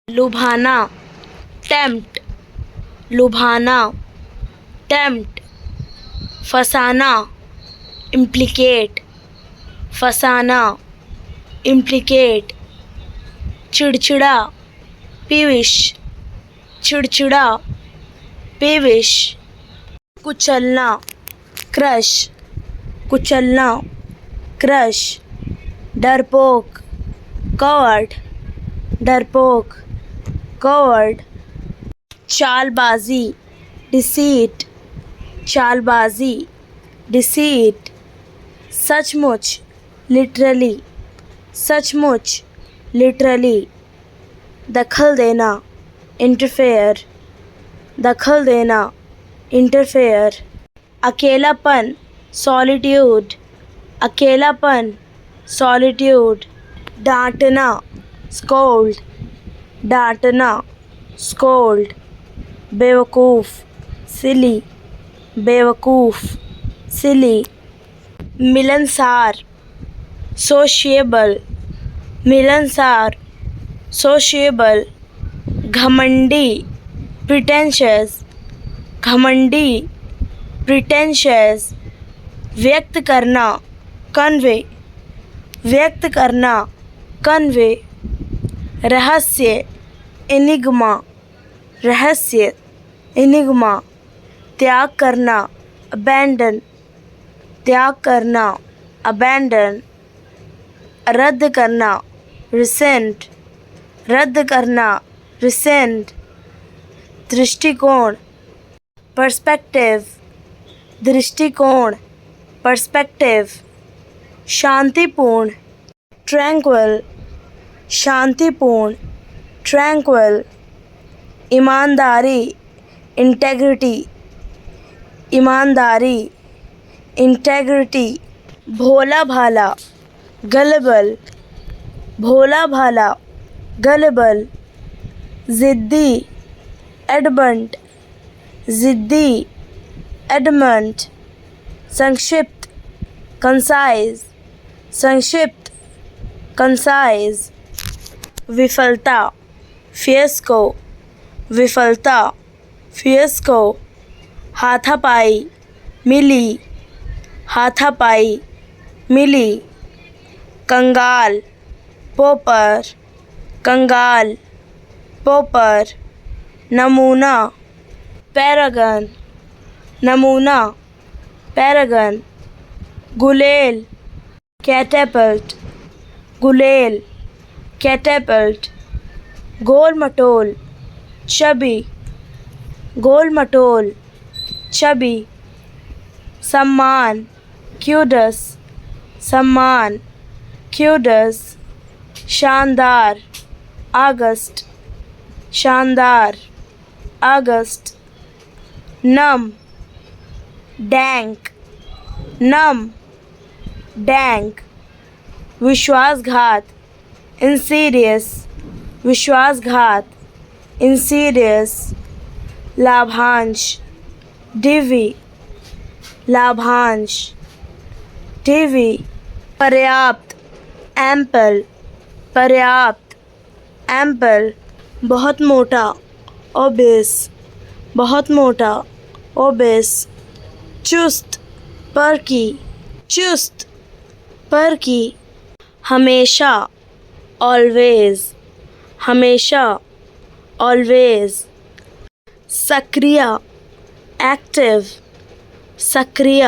लुभाना, tempt, लुभाना, tempt, फसाना, implicate, फसाना, implicate, चिड़चिड़ा, पीविश, चिड़चिड़ा, पेविश, कुचलना, crush, कुचलना, crush, डरपोक, कवर्ड, डरपोक, कवर्ड, चालबाजी, डिसीट, चालबाजी, डिसीट, सचमुच, लिटरली, सचमुच, लिटरली, दखल देना, इंटरफेयर, दखल देना, इंटरफेयर, अकेलापन, सॉलिट्यूड, अकेलापन, सॉलिट्यूड, डांटना, स्कोल्ड, डांटना, स्कोल्ड, बेवकूफ़, सिली, बेवकूफ़, सिली, मिलनसार, सोशिएबल, मिलनसार, सोशिएबल, घमंडी, प्रिटेंशियस, घमंडी, प्रिटेंशियस, व्यक्त करना, कन्वे, व्यक्त करना, कन्वे, रहस्य, एनिग्मा, रहस्य, एनिग्मा, त्याग करना, अबैंडन, त्याग करना, अबैंडन, रद्द करना, रिसेंट, रद्द करना, रिसेंट, दृष्टिकोण, पर्सपेक्टिव, दृष्टिकोण, पर्सपेक्टिव, शांतिपूर्ण, ट्रैंक्विल, शांतिपूर्ण, ट्रैंक्विल, ईमानदारी, इंटेग्रिटी, ईमानदारी, इंटेग्रिटी, भोला भाला, गलबल, भोला भाला, गलबल, ज़िद्दी, एडमंट, ज़िद्दी, एडमंट, संक्षिप्त, कंसाइज, संक्षिप्त, कंसाइज, विफलता, फियस्को, विफलता, फियस्को, हाथापाई, मिली, हाथापाई, मिली, कंगाल, पोपर, कंगाल, पोपर, नमूना, पैरागन, नमूना, पैरागन, गुलेल, कैटेपल्ट, गुलेल, कैटेपल्ट, गोल मटोल, चबी, गोल मटोल, चबी, सम्मान, क्यूडस, सम्मान, क्यूडस, शानदार, अगस्त, शानदार, अगस्त, नम, डैंक, नम, डैंक, विश्वासघात, इंसीरियस, विश्वासघात, इंसीरियस, लाभांश, डिवी, लाभांश, डिवी, पर्याप्त, एम्पल, पर्याप्त, एम्पल, बहुत मोटा, ओबेस, बहुत मोटा, ओबेस, चुस्त, परकी, चुस्त, परकी, हमेशा, ऑलवेज, हमेशा, ऑलवेज, सक्रिय, एक्टिव, सक्रिय,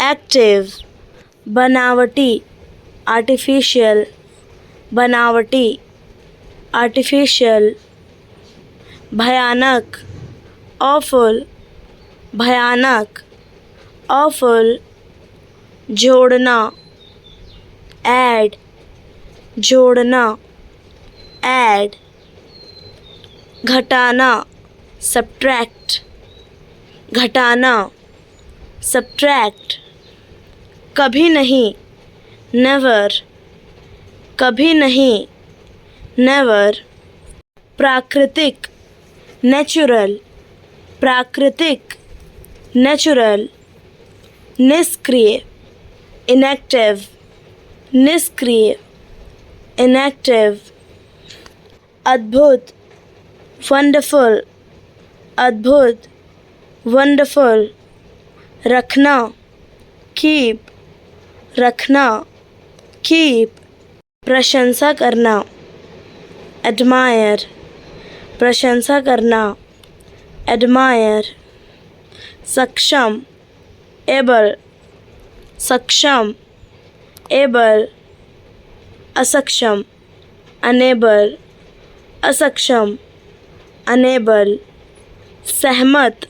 एक्टिव, बनावटी, आर्टिफिशियल, बनावटी, आर्टिफिशियल, भयानक, ऑफुल, भयानक, ऑफुल, जोड़ना, ऐड, जोड़ना, ऐड, घटाना, सब्ट्रैक्ट, घटाना, सब्ट्रैक्ट, कभी नहीं, नेवर, कभी नहीं, नेवर, प्राकृतिक, नेचुरल, प्राकृतिक, नेचुरल, निष्क्रिय, इनएक्टिव, निष्क्रिय, इनएक्टिव, अद्भुत, वंडरफुल, अद्भुत, वंडरफुल, रखना, कीप, रखना, कीप, प्रशंसा करना, एडमायर, प्रशंसा करना, एडमायर, सक्षम, एबल, सक्षम, एबल, असक्षम, अनेबल, असक्षम, अनेबल, सहमत,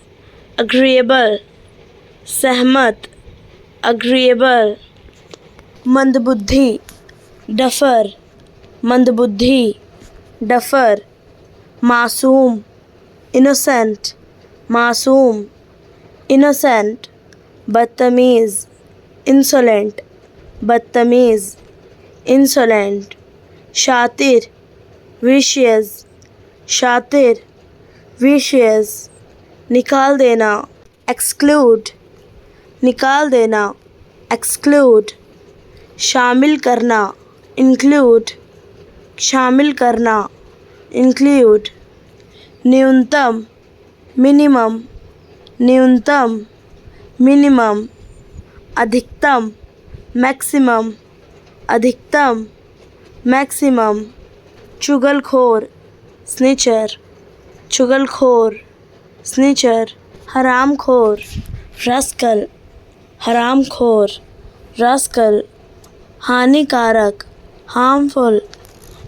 अग्रीएबल, सहमत, अग्रीएबल, मंदबुद्धि, डफर, मंदबुद्धि, डफर, मासूम, इनोसेंट, मासूम, इनोसेंट, बदतमीज़, इंसोलेंट, बदतमीज़, इंसोलेंट, शातिर, विशियस, शातिर, विशियस, निकाल देना, एक्सक्लूड, निकाल देना, एक्सक्लूड, शामिल करना, इंक्लूड, शामिल करना, इंक्लूड, न्यूनतम, मिनिमम, न्यूनतम, मिनिमम, अधिकतम, मैक्सिमम, अधिकतम, मैक्सिमम, चुगलखोर, स्निचर, चुगलखोर, स्निचर, हरामखोर, रस्कल, हरामखोर, रस्कल, हानिकारक, हार्मफुल,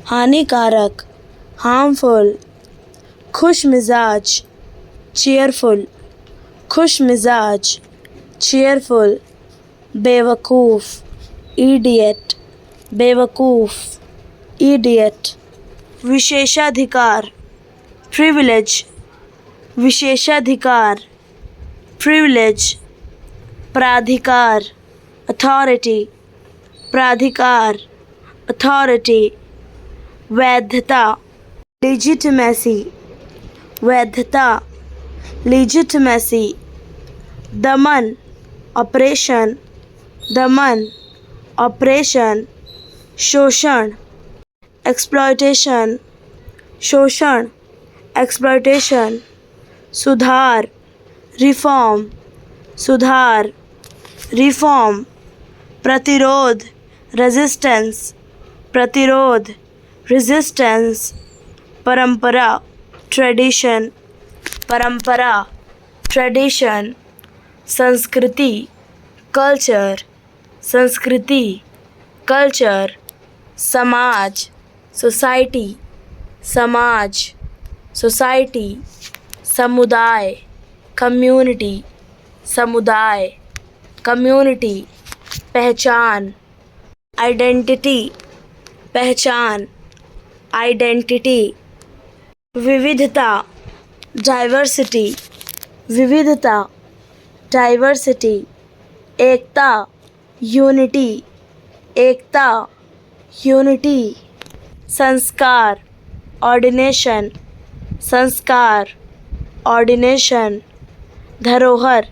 हानिकारक, हार्मफुल, खुश मिजाज, चीयरफुल, खुश मिजाज, चीयरफुल, बेवकूफ़, इडियट, बेवकूफ़, इडियट, विशेषाधिकार, प्रिविलेज, विशेषाधिकार, प्रिविलेज, प्राधिकार, अथॉरिटी, प्राधिकार, अथॉरिटी, वैधता, लेजिटिमेसी, वैधता, लेजिटिमेसी, दमन, ऑपरेशन, दमन, ऑपरेशन, शोषण, एक्सप्लॉयटेशन, शोषण, एक्सप्लॉयटेशन, सुधार, रिफॉर्म, सुधार, रिफॉर्म, प्रतिरोध, रेजिस्टेंस, प्रतिरोध, रेजिस्टेंस, परंपरा, ट्रेडिशन, परंपरा, ट्रेडिशन, संस्कृति, कल्चर, संस्कृति, कल्चर, समाज, सोसाइटी, समाज, सोसाइटी, समुदाय, कम्युनिटी, समुदाय, कम्युनिटी, पहचान, आइडेंटिटी, पहचान, आइडेंटिटी, विविधता, डाइवर्सिटी, विविधता, डाइवर्सिटी, एकता, यूनिटी, एकता, यूनिटी, संस्कार, ऑर्डिनेशन, संस्कार, ऑर्डिनेशन, धरोहर,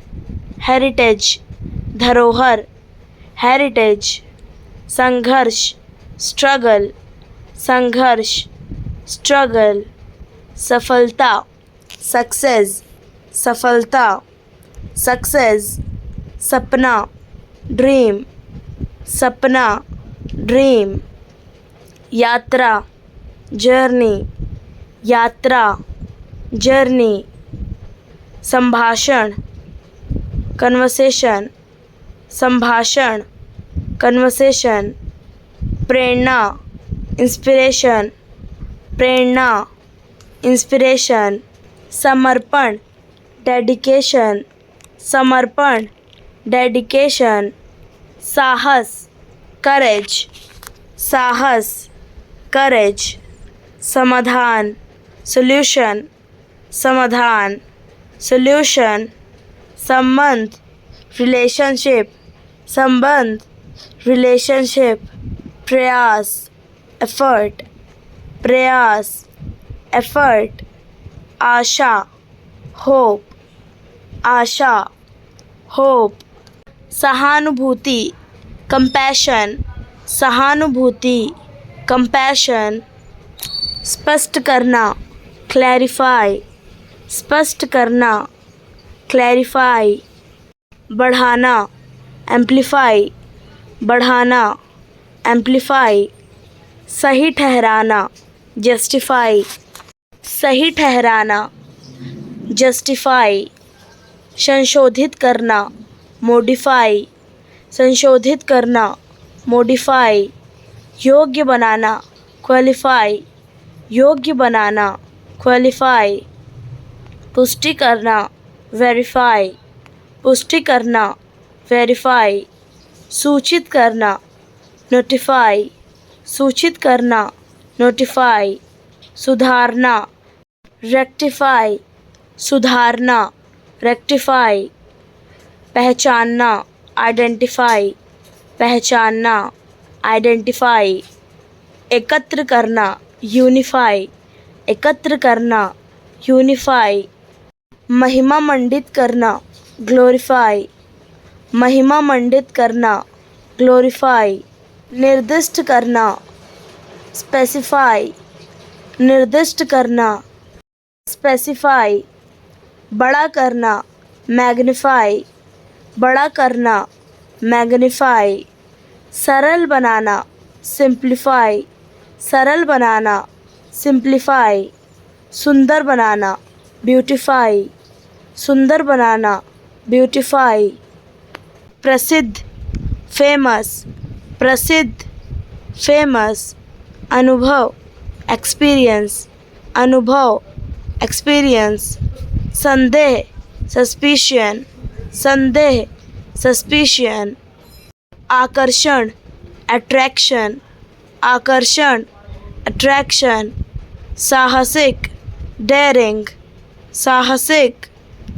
हेरिटेज, धरोहर, हेरिटेज, संघर्ष, स्ट्रगल, संघर्ष, स्ट्रगल, सफलता, सक्सेस, सफलता, सक्सेस, सपना, ड्रीम, सपना, ड्रीम, यात्रा, जर्नी, यात्रा, जर्नी, संभाषण, कन्वर्सेशन, संभाषण, कन्वर्सेशन, प्रेरणा, इंस्पिरेशन, प्रेरणा, इंस्पिरेशन, समर्पण, डेडिकेशन, समर्पण, डेडिकेशन, साहस, करेज, साहस, करेज, समाधान, सॉल्यूशन, समाधान, सॉल्यूशन, संबंध, रिलेशनशिप, संबंध, रिलेशनशिप, प्रयास, एफर्ट, प्रयास, एफर्ट, आशा, होप, आशा, होप, सहानुभूति, कंपैशन, सहानुभूति, कंपैशन, स्पष्ट करना, क्लैरिफाई, स्पष्ट करना, क्लैरिफाई। बढ़ाना, एम्प्लीफाई, बढ़ाना, एम्प्लीफाई। सही ठहराना, जस्टिफाई, सही ठहराना, जस्टिफाई। संशोधित करना, मॉडिफाई, संशोधित करना, मॉडिफाई। योग्य बनाना, क्वालिफाई, योग्य बनाना, क्वालिफाई। पुष्टि करना, वेरीफाई, पुष्टि करना, वेरीफाई। सूचित करना, नोटिफाई, सूचित करना, नोटिफाई। सुधारना, रेक्टिफाई, सुधारना, रेक्टिफाई। पहचानना, आइडेंटिफाई, पहचानना, आइडेंटिफाई। एकत्र करना, यूनिफाई, एकत्र करना, यूनिफाई। महिमा मंडित करना, ग्लोरीफाई, महिमा मंडित करना, ग्लोरीफाई। निर्दिष्ट करना, स्पेसिफाई, निर्दिष्ट करना, स्पेसिफाई। बड़ा करना, मैग्नीफाई, बड़ा करना, मैग्नीफाई। सरल बनाना, सिंप्लीफाई, सरल बनाना, सिंप्लीफाई। सुंदर बनाना, ब्यूटीफाई, सुंदर बनाना, ब्यूटीफाई। प्रसिद्ध, फेमस, प्रसिद्ध, फेमस। अनुभव, एक्सपीरियंस, अनुभव, एक्सपीरियंस। संदेह, सस्पिशन, संदेह, सस्पिशन। आकर्षण, अट्रैक्शन, आकर्षण, अट्रैक्शन। साहसिक, डेयरिंग, साहसिक,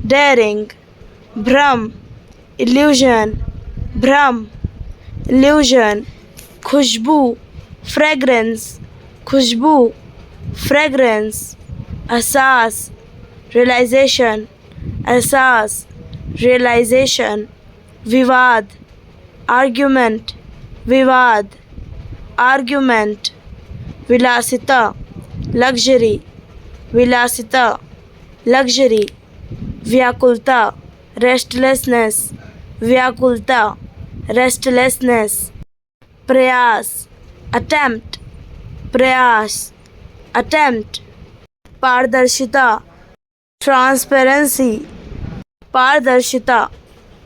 डेयरिंग। भ्रम, इल्यूजन, भ्रम, इल्यूजन। खुशबू, फ्रेग्रेंस, खुशबू, फ्रेग्रेंस। एहसास, रियलाइजेशन, एहसास, रियलाइजेशन। विवाद, आर्ग्यूमेंट, विवाद, आर्ग्यूमेंट। विलासिता, लग्जरी, विलासिता, लग्जरी। व्याकुलता, रेस्टलेसनेस, व्याकुलता, रेस्टलेसनेस। प्रयास, अटेम्प्ट, प्रयास, अटेम्प्ट। पारदर्शिता, ट्रांसपेरेंसी, पारदर्शिता,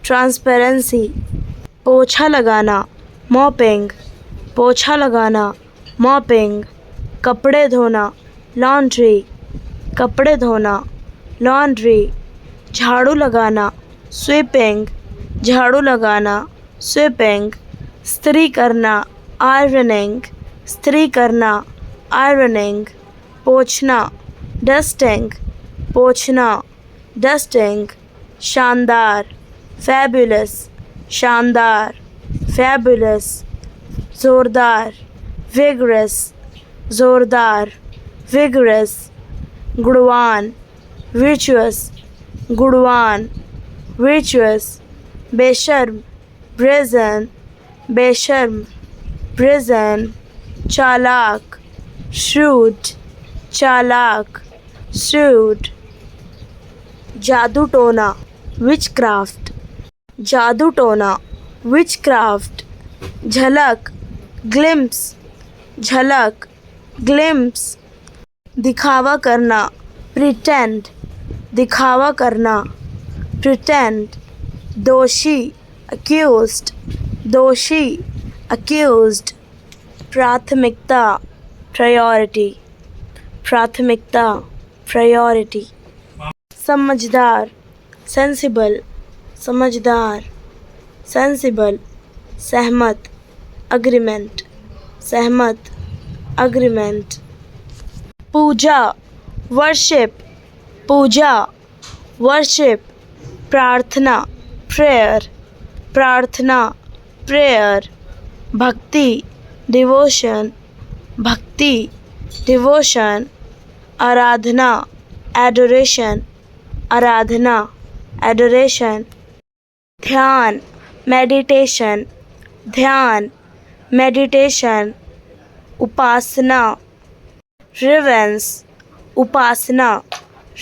ट्रांसपेरेंसी। पोछा लगाना, मॉपिंग, पोछा लगाना, मॉपिंग। कपड़े धोना, लॉन्ड्री, कपड़े धोना, लॉन्ड्री। झाड़ू लगाना, स्वीपिंग, झाड़ू लगाना, स्वीपिंग। स्त्री करना, आयरनिंग, स्त्री करना, आयरनिंग। पोंछना, डस्टिंग, पोंछना, डस्टिंग। शानदार, फैबुलस, शानदार, फैबुलस। जोरदार, विगरस, जोरदार, विगरस। गुणवान, virtuous, गुणवान, virtuous। बेशर्म, brazen, बेशर्म, brazen। चालाक, shrewd, चालाक, shrewd। जादू टोना, witchcraft, जादू टोना, witchcraft। झलक, glimpse, झलक, glimpse। दिखावा करना, pretend, दिखावा करना, pretend। दोषी, accused, दोषी, accused। प्राथमिकता, priority, प्राथमिकता, priority। समझदार, sensible, समझदार, sensible। सहमत, agreement, सहमत, agreement। पूजा, worship, पूजा, worship। प्रार्थना, prayer, प्रार्थना, prayer। भक्ति, devotion, भक्ति, devotion। आराधना, adoration, आराधना, adoration। ध्यान, meditation, ध्यान, meditation। उपासना, रिवेंस उपासना,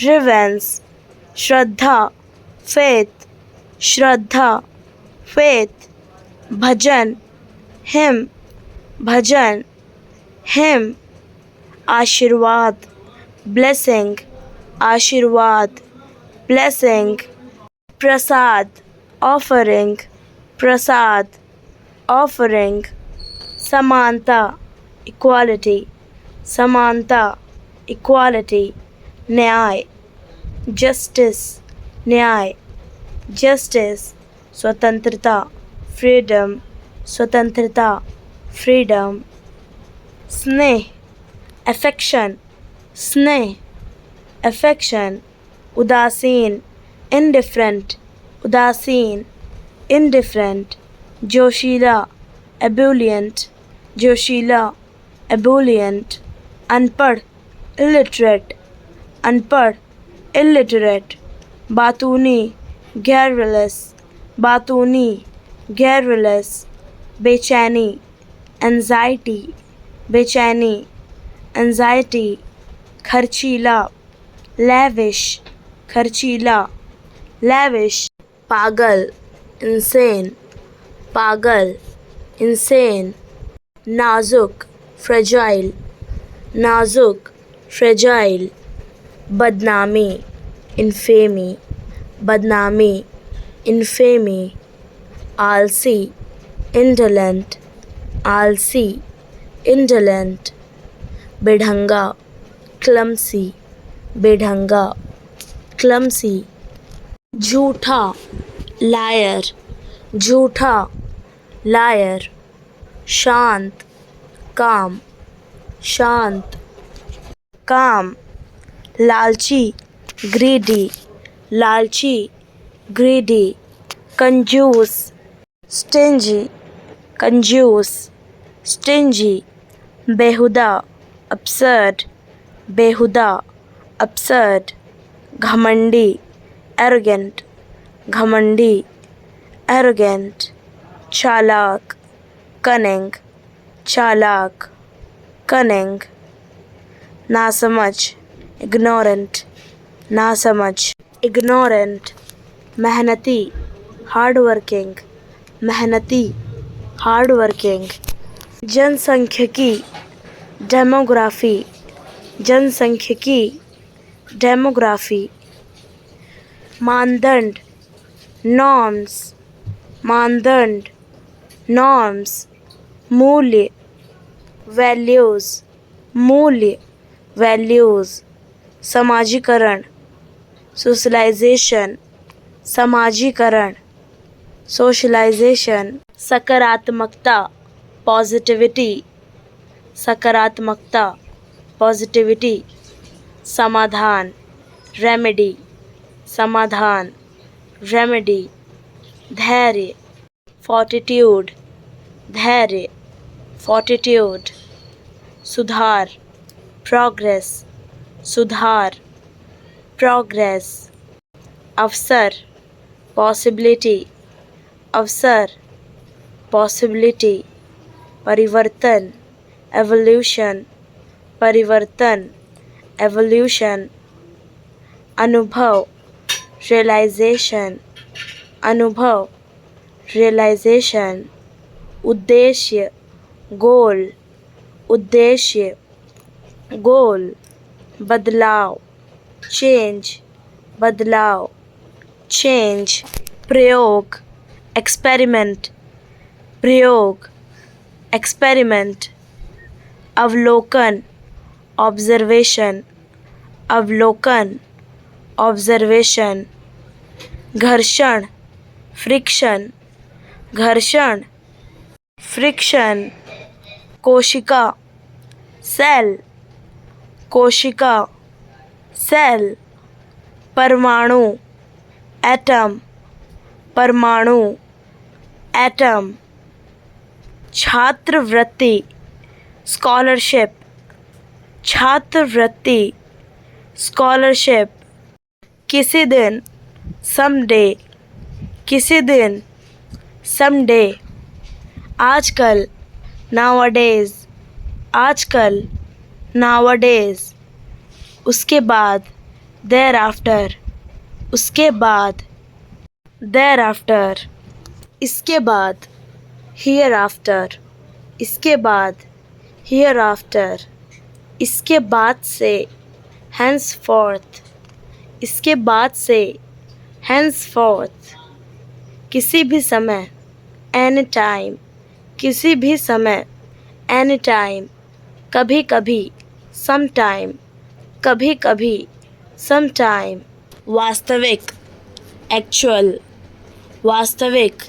रिवेंस श्रद्धा, फेथ, श्रद्धा, फेथ, भजन, हिम, भजन, हिम, आशीर्वाद, ब्लेसिंग, आशीर्वाद, ब्लेसिंग, प्रसाद, ऑफरिंग, प्रसाद, ऑफरिंग, समानता, इक्वालिटी, समानता, इक्वालिटी, न्याय, जस्टिस, न्याय, जस्टिस, स्वतंत्रता, फ्रीडम, स्वतंत्रता, फ्रीडम, स्नेह, अफेक्शन, स्नेह, अफेक्शन, उदासीन, indifferent, उदासीन, indifferent, जोशीला, ebullient, जोशीला, ebullient, अनपढ़, illiterate, अनपढ़, illiterate, बातूनी, garrulous, बातूनी, garrulous, बेचैनी, anxiety, बेचैनी, anxiety, खर्चीला, lavish, खर्चीला, lavish, पागल, insane, पागल, insane, नाजुक, fragile, नाजुक, fragile, बदनामी, infamy, बदनामी, infamy, आलसी, indolent, आलसी, indolent, बेढंगा, clumsy, बेढंगा, clumsy, झूठा, liar, झूठा, liar, शांत, calm, शांत, calm, लालची, greedy, लालची, greedy, कंजूस, stingy, कंजूस, stingy, बेहुदा, absurd, बेहुदा, absurd, घमंडी, arrogant, घमंडी, arrogant, चालाक, cunning, चालाक, cunning, नासमझ, ignorant, नासमझ, ignorant, मेहनती, hardworking, मेहनती, hardworking, जनसंख्यिकी, डेमोग्राफी, जनसंख्यिकी, डेमोग्राफी, मानदंड, नॉर्म्स, मानदंड, नॉर्म्स, मूल्य, वैल्यूज़, मूल्य, वैल्यूज़, समाजीकरण, सोशलाइजेशन, समाजीकरण, सोशलाइजेशन, सकारात्मकता, पॉजिटिविटी, सकारात्मकता, पॉजिटिविटी, समाधान, रेमेडी, समाधान, रेमेडी, धैर्य, फोर्टिट्यूड, धैर्य, फोर्टिट्यूड, सुधार, प्रोग्रेस, सुधार, प्रोग्रेस, अवसर, पॉसिबिलिटी, अवसर, पॉसिबिलिटी, परिवर्तन, एवोल्यूशन, परिवर्तन, एवोल्यूशन, अनुभव, रियलाइजेशन, अनुभव, रियलाइजेशन, उद्देश्य, गोल, उद्देश्य, गोल, बदलाव, चेंज, बदलाव, चेंज, प्रयोग, एक्सपेरिमेंट, प्रयोग, एक्सपेरिमेंट, अवलोकन, ऑब्जर्वेशन, अवलोकन, ऑब्जर्वेशन, घर्षण, फ्रिक्शन, घर्षण, फ्रिक्शन, कोशिका, सेल, कोशिका, सेल, परमाणु, एटम, परमाणु, एटम, छात्रवृत्ति, स्कॉलरशिप, छात्रवृत्ति, स्कॉलरशिप, किसी दिन, समडे, किसी दिन, समडे, आजकल, नाउअडेज, आजकल, nowadays, उसके बाद, thereafter, उसके बाद, thereafter, इसके बाद, hereafter, इसके बाद, hereafter, इसके बाद से, henceforth, इसके बाद से, henceforth, किसी भी समय, anytime, किसी भी समय, anytime, कभी कभी, sometime, कभी कभी, sometime, वास्तविक, actual, वास्तविक,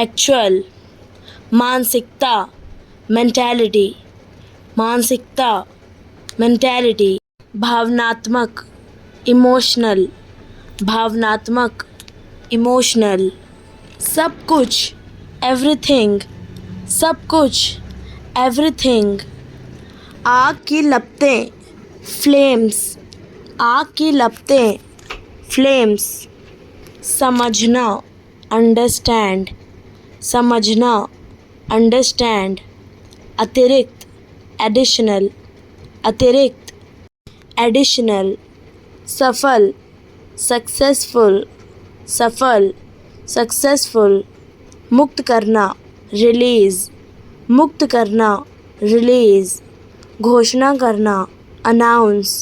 actual, मानसिकता, mentality, मानसिकता, mentality, भावनात्मक, emotional, भावनात्मक, emotional, सब कुछ, everything, सब कुछ, everything, आग की लपटें, flames, आग की लपटें, flames, समझना, understand, समझना, understand, अतिरिक्त, additional, अतिरिक्त, additional, सफल, successful, सफल, successful, मुक्त करना, release, मुक्त करना, release, घोषणा करना, announce,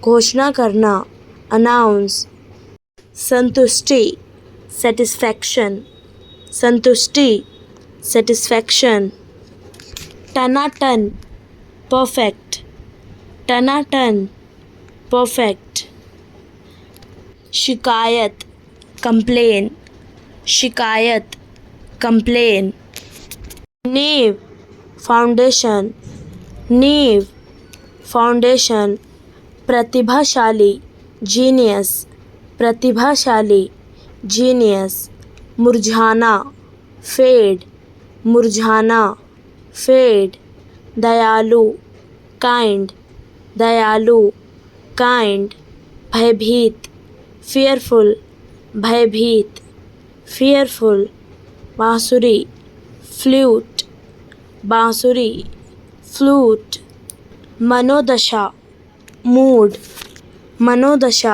घोषणा करना, announce, संतुष्टि, satisfaction, संतुष्टि, satisfaction, टनाटन, perfect, टनाटन, perfect, शिकायत, complain, शिकायत, complain, नींव, foundation, नींव, foundation, प्रतिभाशाली, genius, प्रतिभाशाली, genius, मुरझाना, fade, मुरझाना, fade, दयालु, kind, दयालु, kind, भयभीत, fearful, भयभीत, fearful, बांसुरी, flute, बांसुरी, flute, मनोदशा, mood, मनोदशा,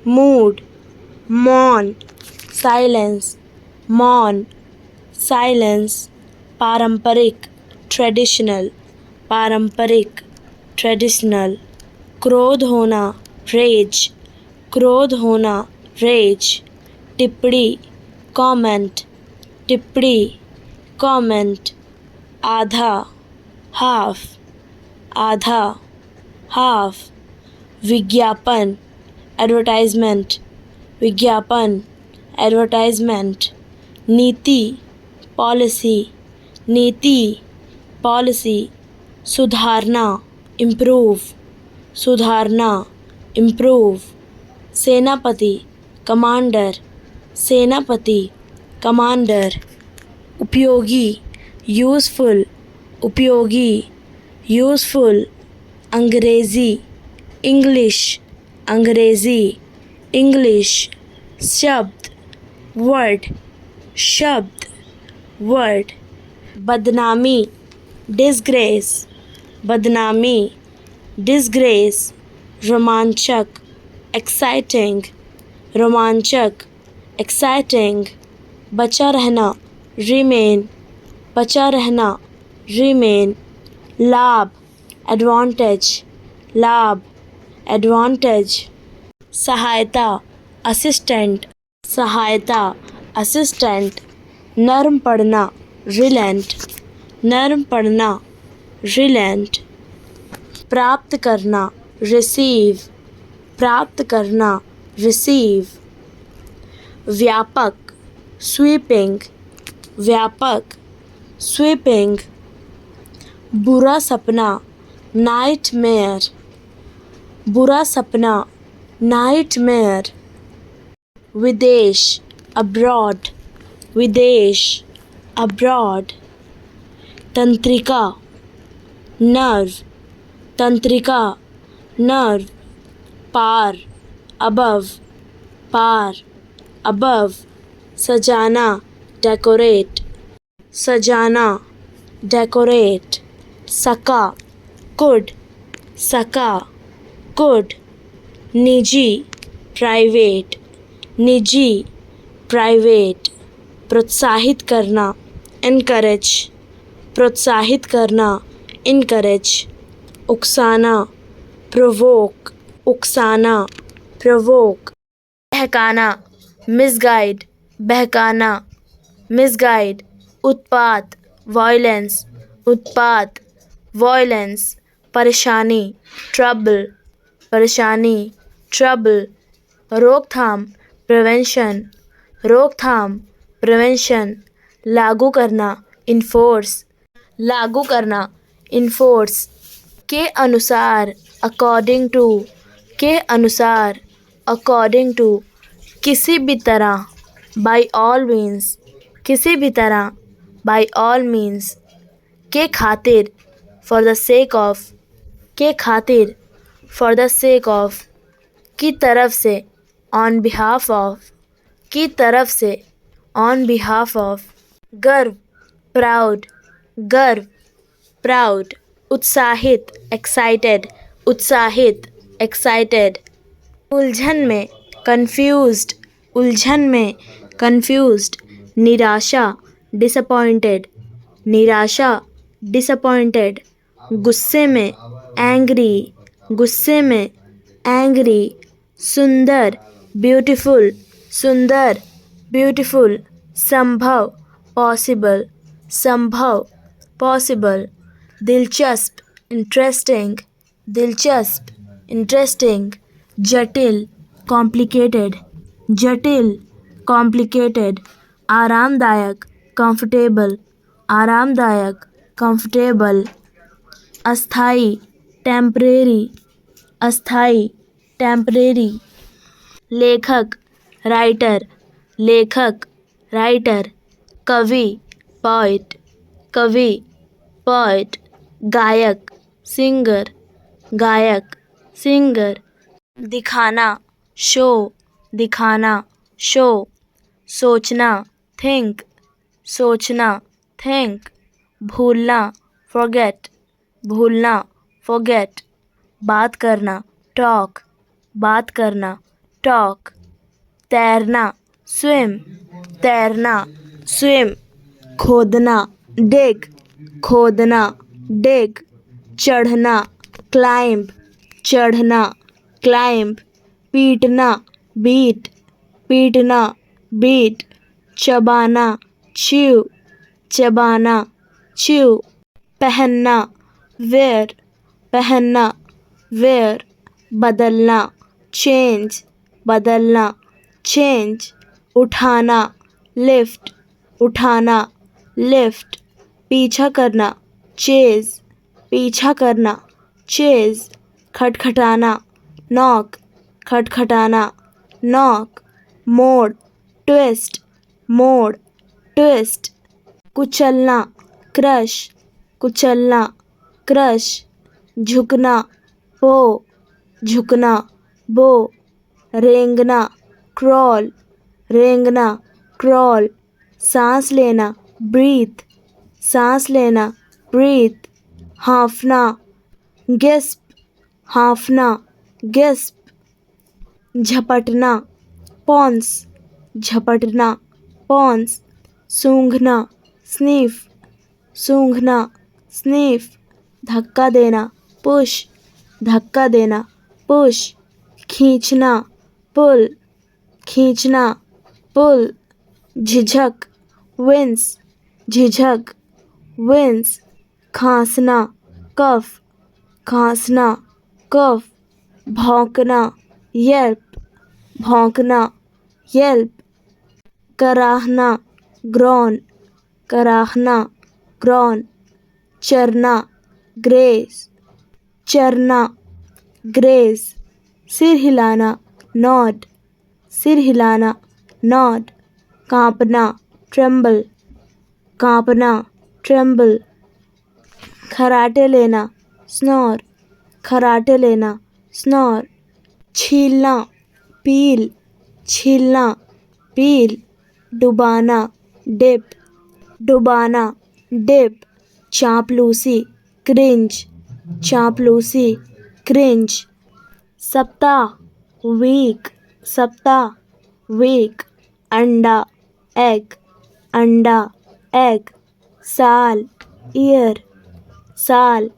mood, मौन, silence, मौन, silence, पारंपरिक, traditional, पारंपरिक, traditional, क्रोध होना, rage, क्रोध होना, rage, टिप्पणी, comment, टिप्पणी, comment, आधा, half, आधा, half, विज्ञापन, advertisement, विज्ञापन, advertisement, नीति, policy, नीति, policy, सुधारना, improve, सुधारना, improve, सेनापति, commander, सेनापति, commander, उपयोगी, useful, उपयोगी, useful, अंग्रेजी, English, अंग्रेजी, English, शब्द, word, शब्द, word, बदनामी, disgrace, बदनामी, disgrace, रोमांचक, exciting, रोमांचक, exciting, बचा रहना, remain, बचा रहना, remain, लाभ, advantage, लाभ, advantage, सहायता, assistant, सहायता, assistant, नर्म पड़ना, relent, नर्म पड़ना, relent, प्राप्त करना, receive, प्राप्त करना, receive, व्यापक, sweeping, व्यापक, sweeping, बुरा सपना, nightmare, बुरा सपना, nightmare, विदेश, abroad, विदेश, abroad, तंत्रिका, nerve, तंत्रिका, nerve, पार, above, पार, above, सजाना, decorate, सजाना, decorate, सका, could, सका could, निजी प्राइवेट, निजी प्राइवेट, प्रोत्साहित करना encourage, प्रोत्साहित करना encourage, उकसाना provoke, उकसाना provoke, बहकाना misguide, बहकाना misguide, उत्पात violence, उत्पात violence, परेशानी trouble, परेशानी trouble, रोकथाम prevention, रोकथाम prevention, लागू करना enforce, लागू करना enforce, के अनुसार according to, के अनुसार according to, किसी भी तरह by all means, किसी भी तरह by all means, के खातिर for the sake of, के खातिर for the sake of, की तरफ से on behalf of, की तरफ से on behalf of, गर्व प्राउड, गर्व प्राउड, उत्साहित एक्साइटेड, उत्साहित एक्साइटेड, उलझन में confused, उलझन में confused, निराशा disappointed, निराशा disappointed, गुस्से में angry, गुस्से में angry, सुंदर beautiful, सुंदर beautiful, संभव possible, संभव possible, दिलचस्प interesting, दिलचस्प interesting, जटिल complicated, जटिल complicated, आरामदायक comfortable, आरामदायक comfortable, अस्थाई temporary, अस्थाई temporary, लेखक राइटर, लेखक राइटर, कवि poet, कवि poet, गायक सिंगर, गायक सिंगर, दिखाना शो, दिखाना शो, सोचना think, सोचना think, भूलना forget, भूलना forget, बात करना talk, बात करना talk, तैरना swim, तैरना swim, खोदना dig, खोदना dig, चढ़ना climb, चढ़ना climb, पीटना beat, पीटना beat, चबाना chew, चबाना chew, पहनना wear, पहनना wear, बदलना change, बदलना change, उठाना lift, उठाना lift, पीछा करना chase, पीछा करना chase, खटखटाना knock, खटखटाना knock, मोड़ twist, मोड़ twist, कुचलना crush, कुचलना crush, झुकना bow, झुकना bow, रेंगना crawl, रेंगना crawl, सांस लेना breathe, सांस लेना breathe, हाँफना gasp, हाँफना gasp, झपटना pounce, झपटना pounce, सूंघना sniff, सूंघना sniff, धक्का देना push, धक्का देना push, खींचना pull, खींचना pull, झिझक wince, झिझक wince, खांसना cough, खांसना cough, भौंकना yelp, भौंकना yelp, कराहना groan, कराहना groan, चरना graze, चरना graze, सिर हिलाना nod, सिर हिलाना nod, कांपना tremble, कांपना tremble, खराटे लेना snore, खराटे लेना snore, छीलना peel, छीलना peel, डुबाना dip, डुबाना dip, चापलूसी cringe, चापलूसी क्रिंज, सप्ताह वीक, सप्ताह वीक, अंडा एग, अंडा एग, साल ईयर, साल